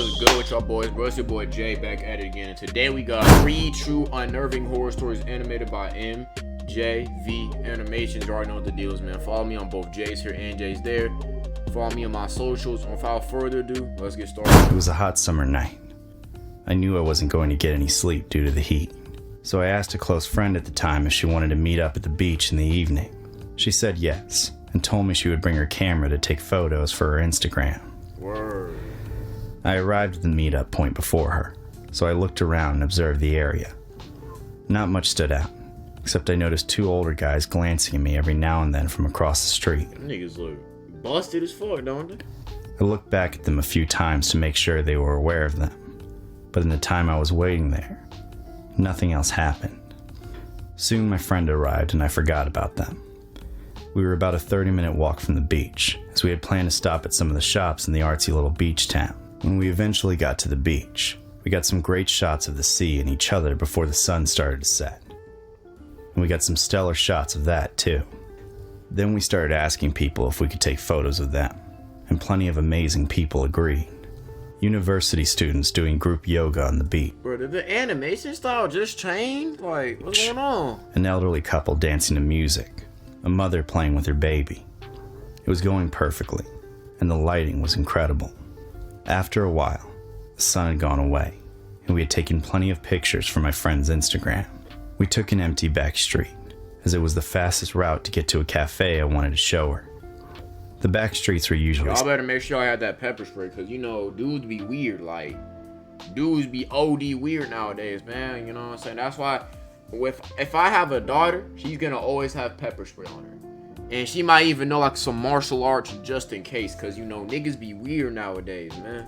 What's good with y'all boys, bro? It's your boy Jay back at it again. And today we got 3 true unnerving horror stories animated by MJV Animations. You already know what the deal is, man. Follow me on both J's here and J's there. Follow me on my socials. Without further ado, let's get started. It was a hot summer night. I knew I wasn't going to get any sleep due to the heat. So I asked a close friend at the time if she wanted to meet up at the beach in the evening. She said yes, and told me she would bring her camera to take photos for her Instagram. Word. I arrived at the meetup point before her, so I looked around and observed the area. Not much stood out, except I noticed 2 older guys glancing at me every now and then from across the street. Them niggas look busted as fuck, don't they? I looked back at them a few times to make sure they were aware of them, but in the time I was waiting there, nothing else happened. Soon my friend arrived and I forgot about them. We were about a 30-minute walk from the beach, as we had planned to stop at some of the shops in the artsy little beach town. When we eventually got to the beach, we got some great shots of the sea and each other before the sun started to set. And we got some stellar shots of that too. Then we started asking people if we could take photos of them, and plenty of amazing people agreed. University students doing group yoga on the beach. Bro, did the animation style just change? Like, what's going on? An elderly couple dancing to music. A mother playing with her baby. It was going perfectly, and the lighting was incredible. After a while, the sun had gone away, and we had taken plenty of pictures for my friend's Instagram. We took an empty back street, as it was the fastest route to get to a cafe I wanted to show her. The back streets were usually... Y'all better make sure y'all have that pepper spray, because, you know, dudes be weird. Like, dudes be OD weird nowadays, man. You know what I'm saying? That's why, if I have a daughter, she's going to always have pepper spray on her. And she might even know, like, some martial arts just in case, because, you know, niggas be weird nowadays, man.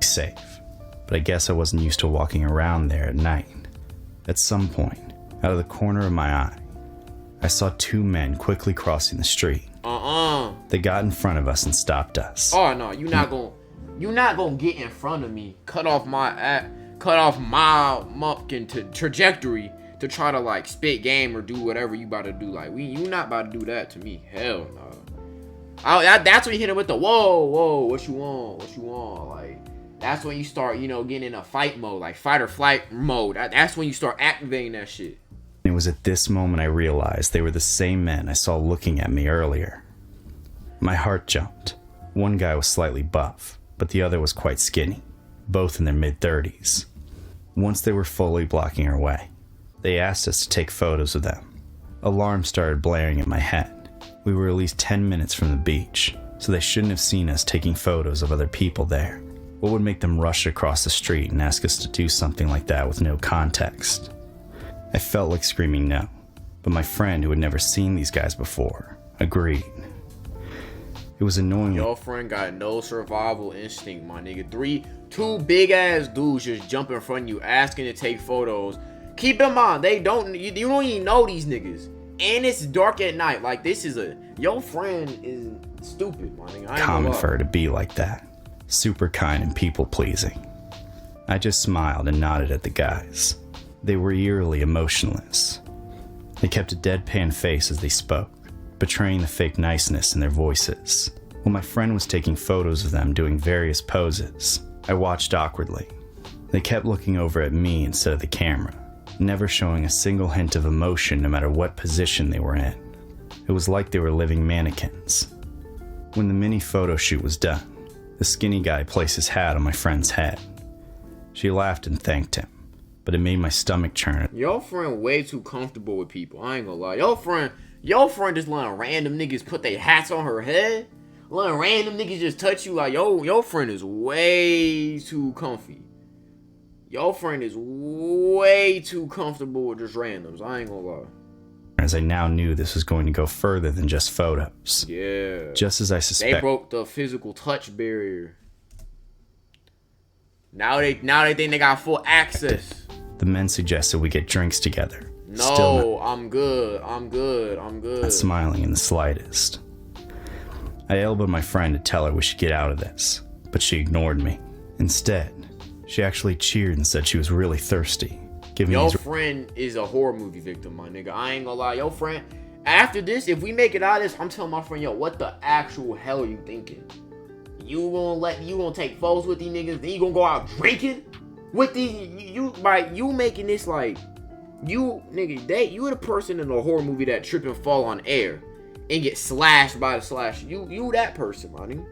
Safe. But I guess I wasn't used to walking around there at night. At some point, out of the corner of my eye, I saw 2 men quickly crossing the street. They got in front of us and stopped us. Oh no, you're not gonna get in front of me, cut off my fucking trajectory to try to like spit game or do whatever you about to do. Like you not about to do that to me. Hell no. That's when you hit it with the whoa, what you want. Like that's when you start, you know, getting in a fight mode, like fight or flight mode. That's when you start activating that shit. It was at this moment I realized they were the same men I saw looking at me earlier. My heart jumped. One guy was slightly buff, but the other was quite skinny, both in their mid-30s. Once they were fully blocking our way, they asked us to take photos of them. Alarms started blaring in my head. We were at least 10 minutes from the beach, so they shouldn't have seen us taking photos of other people there. What would make them rush across the street and ask us to do something like that with no context? I felt like screaming no, but my friend, who had never seen these guys before, agreed. It was annoying. Your friend got no survival instinct, my nigga. 2 big ass dudes just jump in front of you asking to take photos. Keep in mind, you don't even know these niggas, and it's dark at night. Like your friend is stupid, my nigga. Common for her to be like that, super kind and people pleasing. I just smiled and nodded at the guys. They were eerily emotionless. They kept a deadpan face as they spoke, betraying the fake niceness in their voices. While my friend was taking photos of them doing various poses, I watched awkwardly. They kept looking over at me instead of the camera, never showing a single hint of emotion no matter what position they were in. It was like they were living mannequins. When the mini photo shoot was done, the skinny guy placed his hat on my friend's head. She laughed and thanked him, but it made my stomach churn. Your friend way too comfortable with people. I ain't gonna lie. Your friend just letting random niggas put their hats on her head. Letting random niggas just touch you like, your friend is way too comfy. Your friend is way too comfortable with just randoms. I ain't gonna lie. As I now knew this was going to go further than just photos. Yeah. Just as I suspected. They broke the physical touch barrier. Now they think they got full access. The men suggested we get drinks together. No, I'm good. Not smiling in the slightest. I elbowed my friend to tell her we should get out of this, but she ignored me. Instead, she actually cheered and said she was really thirsty. Your friend is a horror movie victim, my nigga. I ain't gonna lie. Your friend, after this, if we make it out of this, I'm telling my friend, yo, what the actual hell are you thinking? you gonna take photos with these niggas, then you gonna go out drinking with these, you making this like, you the person in the horror movie that trip and fall on air and get slashed by the slash. You that person, my nigga.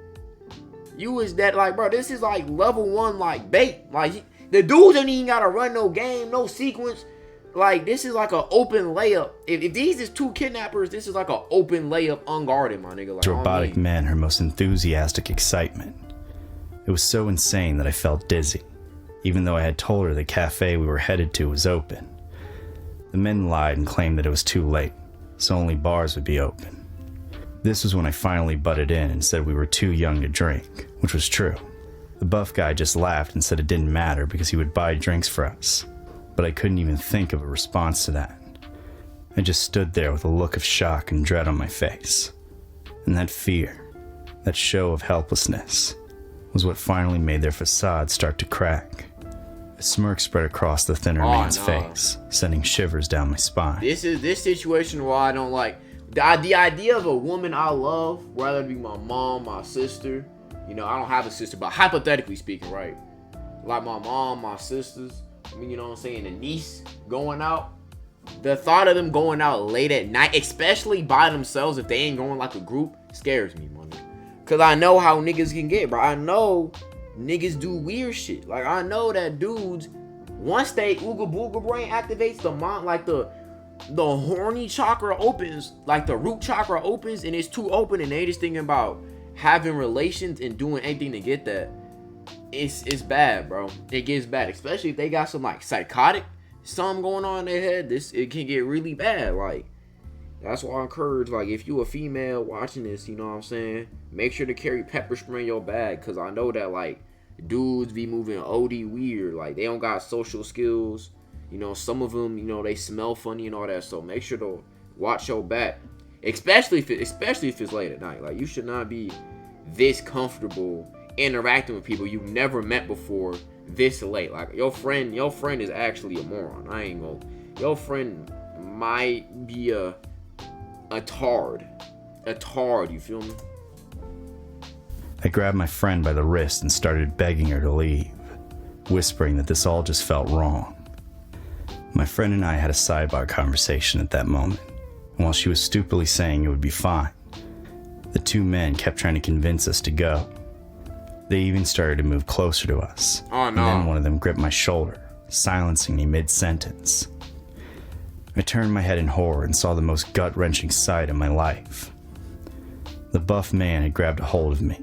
You is that, like, bro, this is like level 1, like, bait. Like, the dudes ain't even gotta run no game, no sequence. Like, this is like an open layup. If these is 2 kidnappers, this is like an open layup, unguarded, my nigga. Like, robotic men, her most enthusiastic excitement. It was so insane that I felt dizzy, even though I had told her the cafe we were headed to was open. The men lied and claimed that it was too late, so only bars would be open. This was when I finally butted in and said we were too young to drink, which was true. The buff guy just laughed and said it didn't matter because he would buy drinks for us, but I couldn't even think of a response to that. I just stood there with a look of shock and dread on my face. And that fear, that show of helplessness, was what finally made their facade start to crack. A smirk spread across the thinner man's face, sending shivers down my spine. This is this situation where I don't like the idea of a woman I love, whether it be my mom, my sister. You know, I don't have a sister, but hypothetically speaking, right? Like my mom, my sisters, I mean, you know what I'm saying, the niece going out. The thought of them going out late at night, especially by themselves, if they ain't going like a group, scares me, man. Cause I know how niggas can get, bro. I know niggas do weird shit. Like, I know that dudes, once they ooga booga brain activates, the mind, like the horny chakra opens, like the root chakra opens, and it's too open, and they just thinking about having relations and doing anything to get that. It's bad, bro. It gets bad, especially if they got some like psychotic something going on in their head. It can get really bad. Like, that's why I encourage, like, if you a female watching this, you know what I'm saying, make sure to carry pepper spray in your bag, because I know that, like, dudes be moving OD weird. Like, they don't got social skills. You know, some of them, you know, they smell funny and all that. So make sure to watch your back, especially if it's late at night. Like, you should not be this comfortable interacting with people you've never met before this late. Like, your friend is actually a moron. I ain't gonna. Your friend might be a tard, you feel me? I grabbed my friend by the wrist and started begging her to leave, whispering that this all just felt wrong. My friend and I had a sidebar conversation at that moment, and while she was stupidly saying it would be fine, the 2 men kept trying to convince us to go. They even started to move closer to us. Oh, no. And then one of them gripped my shoulder, silencing me mid-sentence. I turned my head in horror and saw the most gut-wrenching sight of my life. The buff man had grabbed a hold of me,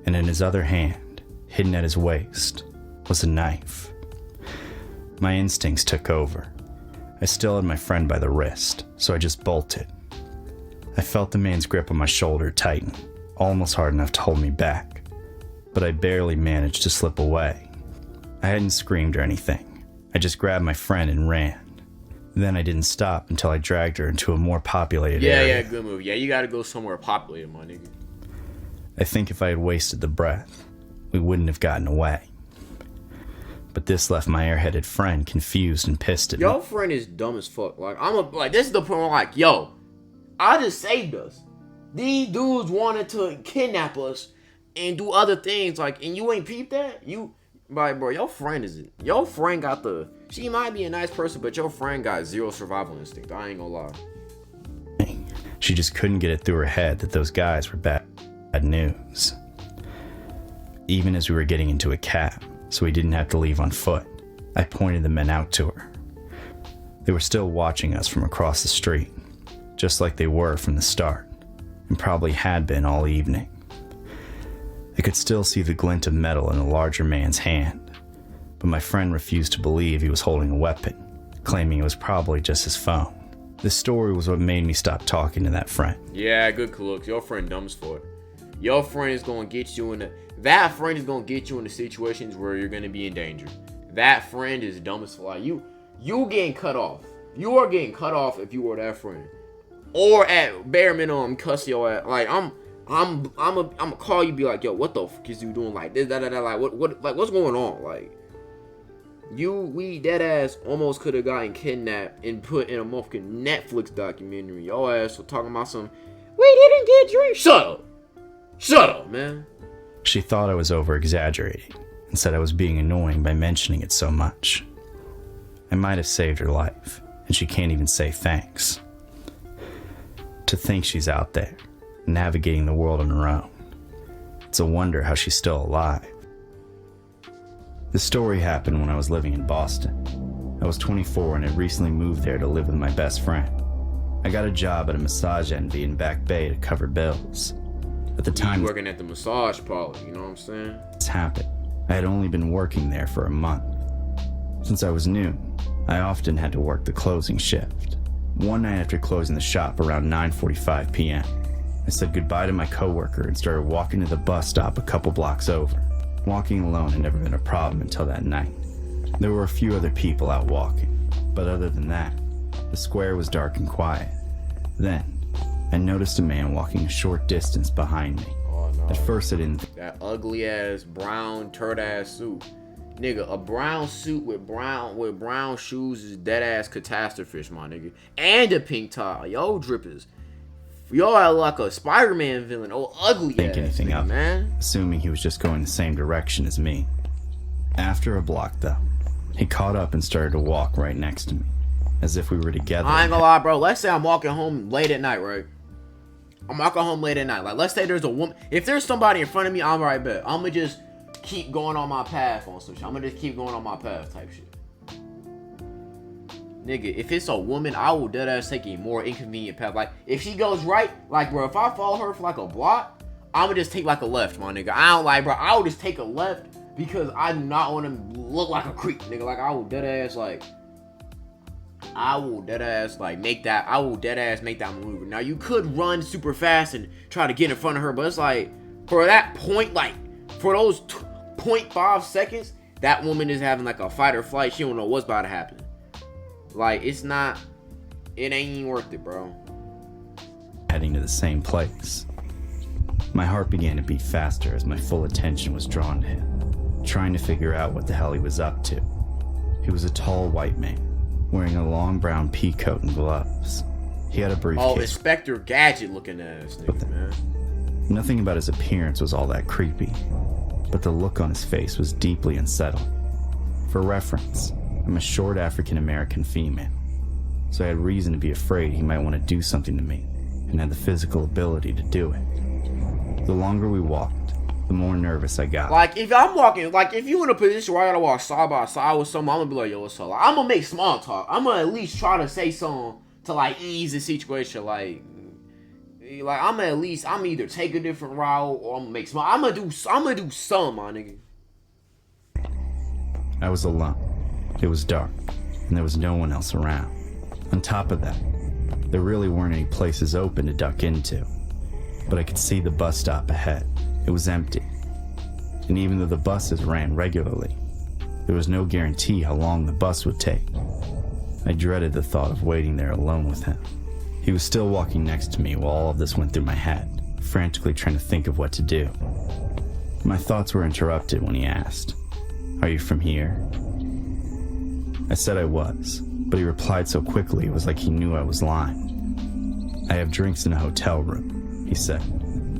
and in his other hand, hidden at his waist, was a knife. My instincts took over. I still had my friend by the wrist, so I just bolted. I felt the man's grip on my shoulder tighten, almost hard enough to hold me back, but I barely managed to slip away. I hadn't screamed or anything. I just grabbed my friend and ran. Then I didn't stop until I dragged her into a more populated area. Yeah, good move. Yeah, you gotta go somewhere populated, my nigga. I think if I had wasted the breath, we wouldn't have gotten away. But this left my airheaded friend confused and pissed at me. Your friend is dumb as fuck. Like, this is the point where I'm like, yo, I just saved us. These dudes wanted to kidnap us and do other things, like, and you ain't peeped that? Bro, your friend got she might be a nice person, but your friend got 0 survival instinct. I ain't gonna lie. She just couldn't get it through her head that those guys were bad news. Even as we were getting into a cab, so we didn't have to leave on foot, I pointed the men out to her. They were still watching us from across the street, just like they were from the start, and probably had been all evening. I could still see the glint of metal in the larger man's hand, but my friend refused to believe he was holding a weapon, claiming it was probably just his phone. This story was what made me stop talking to that friend. Yeah, good looks. Your friend dumb as fuck. Your friend is gonna get you in that friend is gonna get you into situations where you're gonna be in danger. That friend is dumb as fuck. You getting cut off. You are getting cut off if you were that friend. Or at bare minimum, cuss your ass. Like, I'm gonna call you, be like, yo, what the fuck is you doing? Like this, like what's going on? Like, we dead ass almost could have gotten kidnapped and put in a motherfucking Netflix documentary. Your ass was talking about some, we didn't get drinks. Shut up, man. She thought I was over-exaggerating and said I was being annoying by mentioning it so much. I might have saved her life, and she can't even say thanks. To think she's out there, navigating the world on her own. It's a wonder how she's still alive. The story happened when I was living in Boston. I was 24 and had recently moved there to live with my best friend. I got a job at a massage envy in Back Bay to cover bills. At the time, working at the massage parlor, you know what I'm saying? This happened. I had only been working there for a month. Since I was new, I often had to work the closing shift. One night after closing the shop around 9:45 p.m., I said goodbye to my coworker and started walking to the bus stop a couple blocks over. Walking alone had never been a problem until that night. There were a few other people out walking, but other than that, the square was dark and quiet. Then, I noticed a man walking a short distance behind me. Oh, no. At first I didn't that ugly ass brown turd ass suit. Nigga, a brown suit with brown shoes is dead ass catastrophe, my nigga. And a pink tie. Yo, drippers. Y'all are like a Spider-Man villain. Oh, ugly think ass anything nigga, of it, man. assuming he was just going the same direction as me. After a block, though, he caught up and started to walk right next to me, as if we were together. I ain't gonna lie, bro. Let's say I'm walking home late at night, right? I'm walking home late at night. Like, let's say there's a woman. If there's somebody in front of me, I'm right back. I'm gonna just keep going on my path on some shit. I'm gonna just keep going on my path type shit. Nigga, if it's a woman, I will deadass take a more inconvenient path. Like, if she goes right, like, bro, if I follow her for like a block, I'm gonna just take like a left, my nigga. I don't like, bro. I will just take a left because I do not want to look like a creep, nigga. Like, I will deadass make that maneuver. Now, you could run super fast and try to get in front of her, but it's like, for that point, like, for those 0.5 seconds, that woman is having like a fight or flight. She don't know what's about to happen. Like, it ain't even worth it, bro. Heading to the same place. My heart began to beat faster as my full attention was drawn to him, trying to figure out what the hell he was up to. He was a tall white man, wearing a long brown pea coat and gloves. He had a briefcase. Oh, Inspector Gadget looking ass nigga, man. Nothing about his appearance was all that creepy, but the look on his face was deeply unsettling. For reference, I'm a short African-American female, so I had reason to be afraid he might want to do something to me, and had the physical ability to do it. The longer we walked, the more nervous I got. Like, if I'm walking, like, if you in a position where I gotta walk side by side with someone, I'm gonna be like, yo, what's up? Like, I'm gonna make small talk. I'm gonna at least try to say something to, like, ease the situation. Like I'm either take a different route or I'm gonna make small. I'm gonna do something, my nigga. I was alone. It was dark, and there was no one else around. On top of that, there really weren't any places open to duck into. But I could see the bus stop ahead. It was empty. And even though the buses ran regularly, there was no guarantee how long the bus would take. I dreaded the thought of waiting there alone with him. He was still walking next to me while all of this went through my head, frantically trying to think of what to do. My thoughts were interrupted when he asked, "Are you from here?" I said I was, but he replied so quickly it was like he knew I was lying. "I have drinks in a hotel room," he said.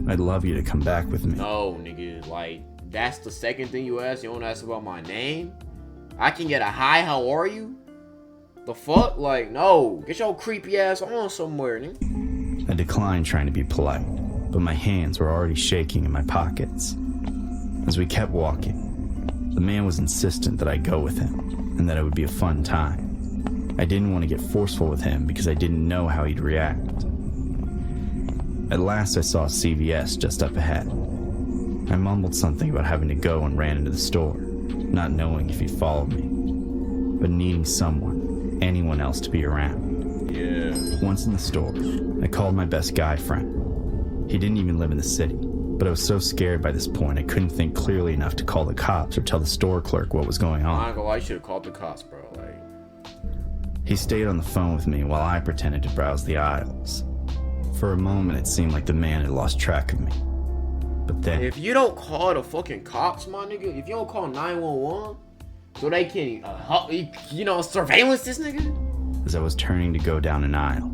"I'd love you to come back with me." No, nigga, like, that's the second thing you ask? You don't ask about my name? I can get a hi, how are you? The fuck? Like, no. Get your creepy ass on somewhere, nigga. I declined trying to be polite, but my hands were already shaking in my pockets. As we kept walking, the man was insistent that I go with him, and that it would be a fun time. I didn't want to get forceful with him because I didn't know how he'd react. At last I saw CVS just up ahead. I mumbled something about having to go and ran into the store, not knowing if he'd followed me, but needing someone, anyone else to be around. Yeah. Once in the store, I called my best guy friend. He didn't even live in the city, but I was so scared by this point I couldn't think clearly enough to call the cops or tell the store clerk what was going on. I'm not gonna lie, you should have called the cops, bro. Like, he stayed on the phone with me while I pretended to browse the aisles. For a moment, it seemed like the man had lost track of me. But then, if you don't call the fucking cops, my nigga, if you don't call 911, so they can, surveillance this nigga? as I was turning to go down an aisle,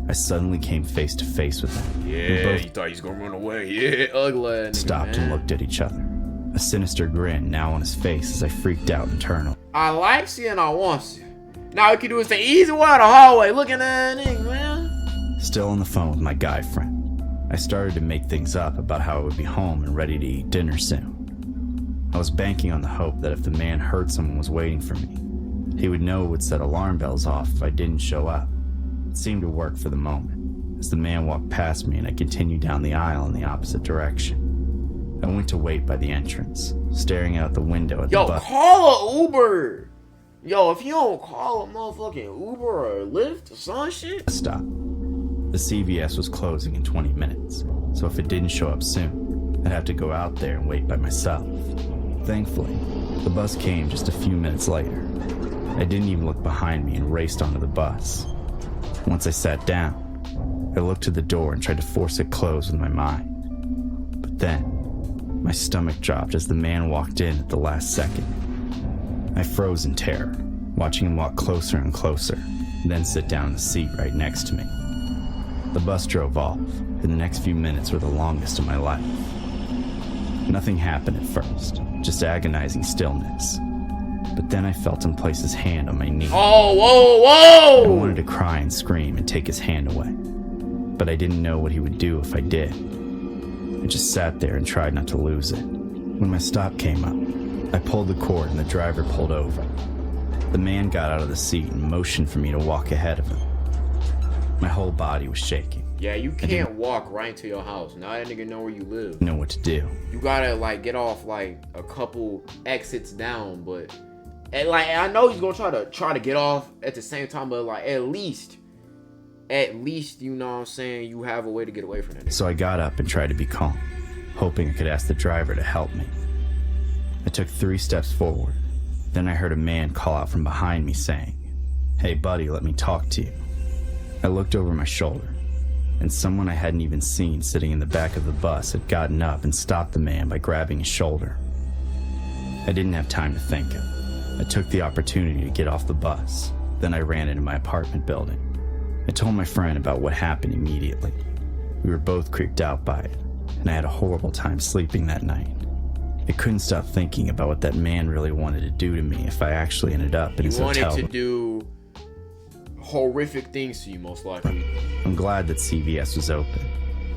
I suddenly came face to face with him. Yeah, We both you thought he was gonna run away. Yeah, ugly ass nigga, stopped man. and looked at each other, a sinister grin now on his face as I freaked out internally. I like you and I want you. Now we can do is the easy way out the hallway. Looking at that nigga, man. Still on the phone with my guy friend, I started to make things up about how I would be home and ready to eat dinner soon. I was banking on the hope that if the man heard someone was waiting for me, he would know it would set alarm bells off if I didn't show up. It seemed to work for the moment, as the man walked past me and I continued down the aisle in the opposite direction. I went to wait by the entrance, staring out the window at the bus. Yo, call a Uber. Yo, if you don't call a motherfucking Uber or Lyft or some shit. Stop. The CVS was closing in 20 minutes, so if it didn't show up soon, I'd have to go out there and wait by myself. Thankfully, the bus came just a few minutes later. I didn't even look behind me and raced onto the bus. Once I sat down, I looked to the door and tried to force it closed with my mind. But then, my stomach dropped as the man walked in at the last second. I froze in terror, watching him walk closer and closer, and then sit down in the seat right next to me. The bus drove off, and the next few minutes were the longest of my life. Nothing happened at first, just agonizing stillness. But then I felt him place his hand on my knee. Oh, whoa, I whoa! wanted to cry and scream and take his hand away, but I didn't know what he would do if I did. I just sat there and tried not to lose it. When my stop came up, I pulled the cord and the driver pulled over. The man got out of the seat and motioned for me to walk ahead of him. My whole body was shaking. Yeah, you can't walk right into your house. Now that nigga know where you live. I didn't know what to do. You gotta like get off like a couple exits down, but and like I know he's gonna try to get off at the same time, but like at least you know what I'm saying, you have a way to get away from it. So I got up and tried to be calm, hoping I could ask the driver to help me. I took 3 steps forward. Then I heard a man call out from behind me saying, "Hey buddy, let me talk to you." I looked over my shoulder, and someone I hadn't even seen sitting in the back of the bus had gotten up and stopped the man by grabbing his shoulder. I didn't have time to think. I took the opportunity to get off the bus. Then I ran into my apartment building. I told my friend about what happened immediately. We were both creeped out by it, and I had a horrible time sleeping that night. I couldn't stop thinking about what that man really wanted to do to me if I actually ended up in his hotel. He wanted to do horrific things to you, most likely. I'm glad that CVS was open,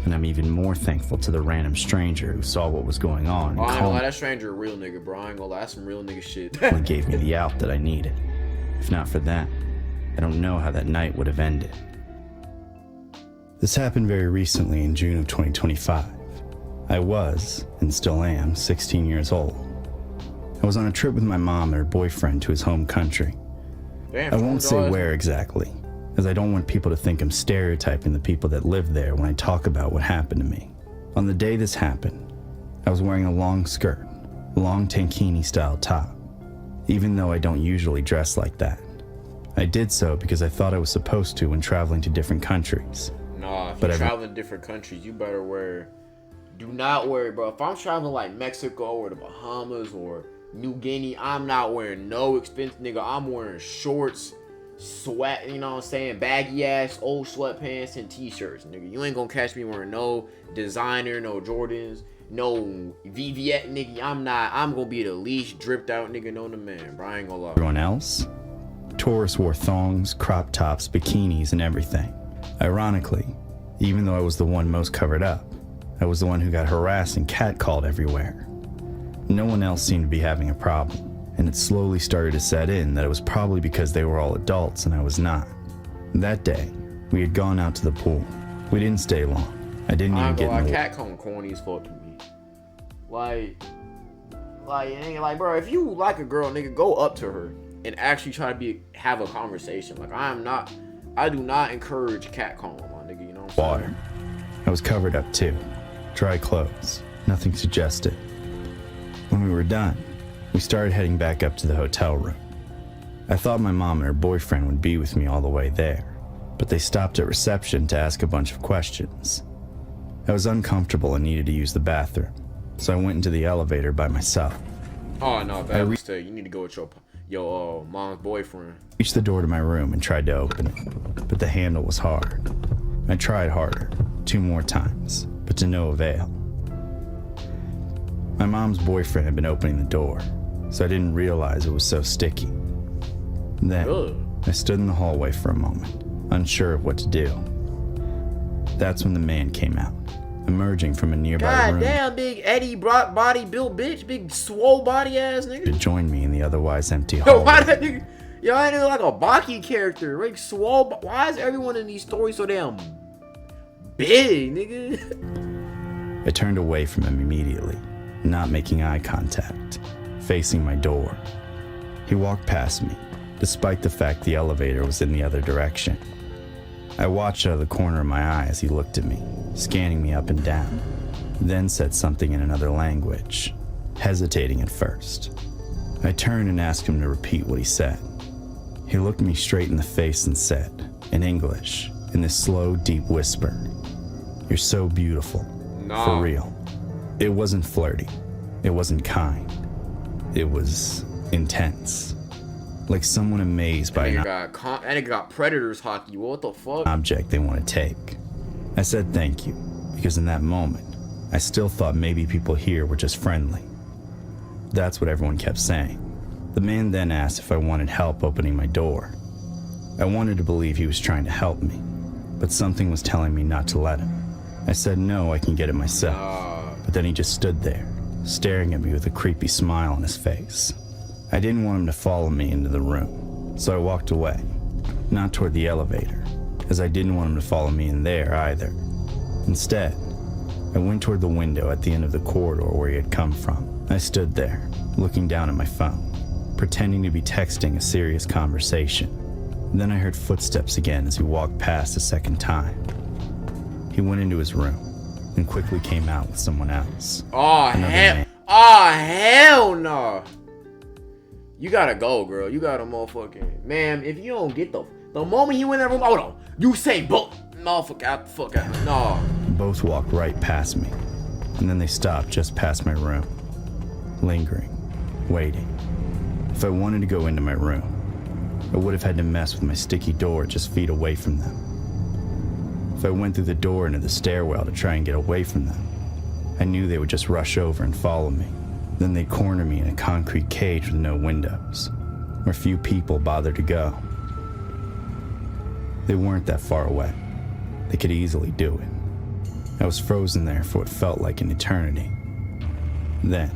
and I'm even more thankful to the random stranger who saw what was going on I and ain't gonna lie, that stranger a real nigga, bro. I ain't gonna lie, that's some real nigga shit. calmly gave me the out that I needed. If not for that, I don't know how that night would have ended. This happened very recently in June of 2025. I was, and still am, 16 years old. I was on a trip with my mom and her boyfriend to his home country. Damn, I won't say where exactly, as I don't want people to think I'm stereotyping the people that live there when I talk about what happened to me. On the day this happened, I was wearing a long skirt, long tankini style top, even though I don't usually dress like that. I did so because I thought I was supposed to when traveling to different countries. Nah, if you're traveling to different countries, you better wear... Do not wear, bro. If I'm traveling like Mexico or the Bahamas or New Guinea, I'm not wearing no expensive, nigga. I'm wearing shorts, sweat, you know what I'm saying? Baggy ass, old sweatpants and t-shirts, nigga. You ain't gonna catch me wearing no designer, no Jordans, no VVS, nigga. I'm gonna be the least dripped out nigga known to man, bro. I ain't gonna lie. Everyone else? Tourists wore thongs, crop tops, bikinis, and everything. Ironically, even though I was the one most covered up, I was the one who got harassed and catcalled everywhere. No one else seemed to be having a problem, and it slowly started to set in that it was probably because they were all adults and I was not. That day, we had gone out to the pool. We didn't stay long. I didn't even get in the catcalling corny as fuck to me. Like, it ain't like, bro, if you like a girl, nigga, go up to her and actually try to have a conversation. Like, I do not encourage catcalling, my nigga, you know what I'm saying? Water. I was covered up too. Dry clothes. Nothing suggested. When we were done, we started heading back up to the hotel room. I thought my mom and her boyfriend would be with me all the way there, but they stopped at reception to ask a bunch of questions. I was uncomfortable and needed to use the bathroom, so I went into the elevator by myself. Oh no, bad mistake. You need to go with your mom's boyfriend. I reached the door to my room and tried to open it, but the handle was hard. I tried harder, 2 more times, but to no avail. My mom's boyfriend had been opening the door, so I didn't realize it was so sticky. Then, I stood in the hallway for a moment, unsure of what to do. That's when the man came out, emerging from a nearby room. God damn, big Eddie Brock body built bitch, big swole body ass nigga. To join me in the otherwise empty Yo, hallway. why that nigga? Yo, I nigga like a Baki character. Like swole. Why is everyone in these stories so damn big, nigga? I turned away from him immediately, not making eye contact, facing my door. He walked past me, despite the fact the elevator was in the other direction. I watched out of the corner of my eye as he looked at me, scanning me up and down, then said something in another language, hesitating at first. I turned and asked him to repeat what he said. He looked me straight in the face and said, in English, in this slow, deep whisper, "You're so beautiful, for real." It wasn't flirty. It wasn't kind. It was intense. Like someone amazed by that nigga got Predators hockey. What the fuck? Object they want to take. I said thank you, because in that moment, I still thought maybe people here were just friendly. That's what everyone kept saying. The man then asked if I wanted help opening my door. I wanted to believe he was trying to help me, but something was telling me not to let him. I said no, I can get it myself. But then he just stood there, staring at me with a creepy smile on his face. I didn't want him to follow me into the room, so I walked away, not toward the elevator, as I didn't want him to follow me in there either. Instead, I went toward the window at the end of the corridor where he had come from. I stood there, looking down at my phone, pretending to be texting a serious conversation. Then I heard footsteps again as he walked past a second time. He went into his room and quickly came out with someone else. Oh hell no! You gotta go, girl. You gotta motherfucking ma'am. If you don't get the moment he went in that room, hold on. You say both. Motherfucker out the fuck out. No. Both walked right past me, and then they stopped just past my room, lingering, waiting. If I wanted to go into my room, I would have had to mess with my sticky door just feet away from them. If I went through the door into the stairwell to try and get away from them, I knew they would just rush over and follow me. Then they'd corner me in a concrete cage with no windows, where few people bothered to go. They weren't that far away. They could easily do it. I was frozen there for what felt like an eternity. Then,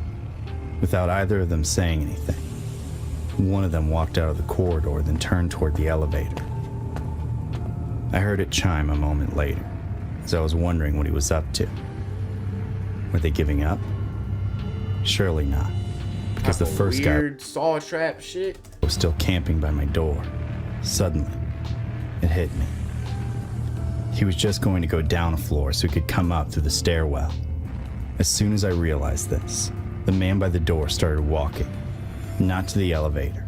without either of them saying anything, one of them walked out of the corridor, then turned toward the elevator. I heard it chime a moment later, as I was wondering what he was up to. Were they giving up? Surely not, because the first guy weird saw trap shit was still camping by my door. Suddenly, it hit me. He was just going to go down a floor so he could come up through the stairwell. As soon as I realized this, the man by the door started walking, not to the elevator,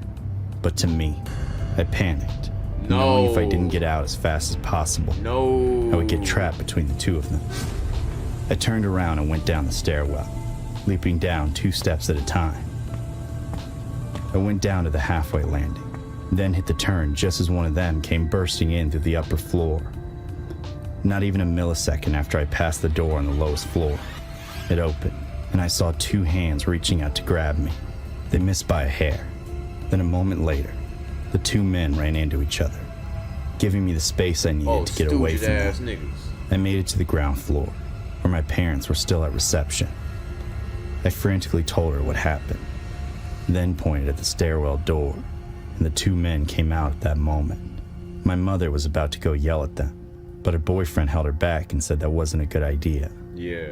but to me. I panicked, knowing if I didn't get out as fast as possible, I would get trapped between the two of them. I turned around and went down the stairwell, leaping down 2 steps at a time. I went down to the halfway landing, then hit the turn just as one of them came bursting in through the upper floor. Not even a millisecond after I passed the door on the lowest floor, it opened, and I saw 2 hands reaching out to grab me. They missed by a hair. Then a moment later, the 2 men ran into each other, giving me the space I needed to get away from them. Niggas. I made it to the ground floor, where my parents were still at reception. I frantically told her what happened, then pointed at the stairwell door, and the 2 men came out at that moment. My mother was about to go yell at them, but her boyfriend held her back and said that wasn't a good idea. Yeah.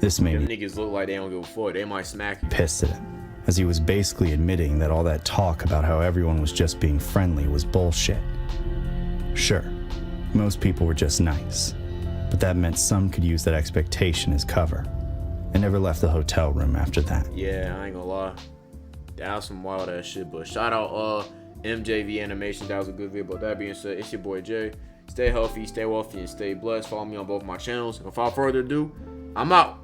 This made me niggas look like they don't give a fuck. They might smack you. Pissed at him, as he was basically admitting that all that talk about how everyone was just being friendly was bullshit. Sure, most people were just nice, but that meant some could use that expectation as cover. I never left the hotel room after that. Yeah, I ain't gonna lie. That was some wild ass shit, but shout out MJV Animation. That was a good video. But that being said, it's your boy Jay. Stay healthy, stay wealthy, and stay blessed. Follow me on both my channels. And without further ado, I'm out.